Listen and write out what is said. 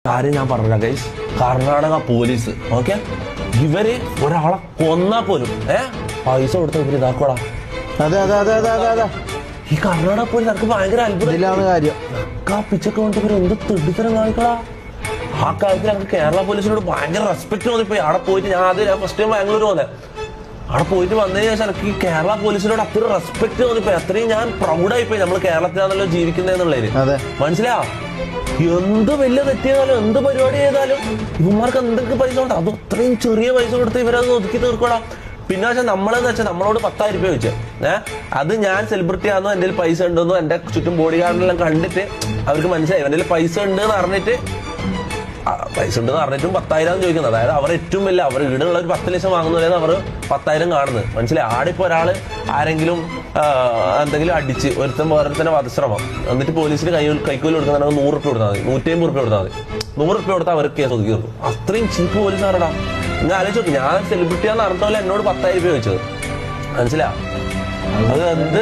കാര്യം ഞാൻ പറഞ്ഞ ഗൈസ്, കർണാടക പോലീസ് ഓക്കെ, ഇവര് ഒരാളെ കൊന്നാ പോലും പൈസ കൊടുത്ത ഇവര് ഇതാക്കോടാ. അതെ അതെ അതെ അതെ അതെ അതെ ഈ കർണാടക പോലീസ് എനിക്ക് ഭയങ്കര അത്ഭുതമാണ് കാര്യം. പിച്ചൊക്കെ കൊണ്ട് ഇവര് എന്ത് തെണ്ടിത്തരം കാണിക്കടാ. ആ കാര്യത്തിൽ ഞങ്ങൾക്ക് കേരള പോലീസിനോട് ഭയങ്കര റെസ്പെക്ട് തോന്നിപ്പോയി. അവിടെ പോയിട്ട് ഞാൻ ഫസ്റ്റ് ടൈം ബാംഗ്ലൂർ വന്നേ, അവിടെ പോയിട്ട് വന്നതിന് ശേഷം എനിക്ക് ഈ കേരള പോലീസിനോട് അത്ര റെസ്പെക്ട് തോന്നിപ്പോയി. അത്രയും ഞാൻ പ്രൗഡായിപ്പോയി നമ്മൾ കേരളത്തിലാണല്ലോ ജീവിക്കുന്നതെന്നുള്ളതിന്. മനസ്സിലാ, എന്ത് വലിയ തെറ്റ് ചെയ്താലും എന്ത് പരിപാടി ചെയ്താലും ഇവന്മാർക്ക് എന്തൊക്കെ പൈസ ഉണ്ട്, അത് അത്രയും ചെറിയ പൈസ കൊടുത്ത് ഇവരത് ഒതുക്കി തീർക്കണം. പിന്നെ വെച്ചാൽ നമ്മളെന്ന് വെച്ചാൽ നമ്മളോട് 10,000 രൂപ ചോദിച്ചു. അത് ഞാൻ സെലിബ്രിറ്റി ആണെന്നോ എൻ്റെ പൈസ ഉണ്ടെന്നോ എൻ്റെ ചുറ്റും ബോഡി ഗാർഡിനെല്ലാം കണ്ടിട്ട് അവർക്ക് മനസ്സിലായി എൻ്റെ പൈസ ഉണ്ട് എന്ന് പറഞ്ഞിട്ടും 10,000 ചോദിക്കുന്നത്. അതായത് അവർ ഏറ്റവും വലിയ അവർ ഈടുള്ള ഒരു 10 ലക്ഷം വാങ്ങുന്നവരെയാണ് അവർ 10,000 കാണുന്നത്. മനസ്സിലായി. ആടിപ്പോ ഒരാൾ ആരെങ്കിലും എന്തെങ്കിലും അടിച്ച് ഓരോരുത്തന്നെ വധശ്രമം എന്നിട്ട് പോലീസിന് കൈക്കൂലി കൊടുക്കുന്ന 100 രൂപ കൊടുത്താൽ മതി, 150 രൂപ കൊടുത്താൽ മതി. 100 രൂപ കൊടുത്താൽ അവർക്ക് കേസ് ഒതുക്കി തീർക്കും. അത്രയും ചീപ്പ് പോലീസാണടാ. ഞാൻ ആലോചിച്ച് നോക്കി, ഞാൻ സെലിബ്രിറ്റിയാന്ന് അറിഞ്ഞ പോലെ എന്നോട് 10,000 രൂപ ചോദിച്ചത്. മനസ്സിലാ, അത് എന്ത്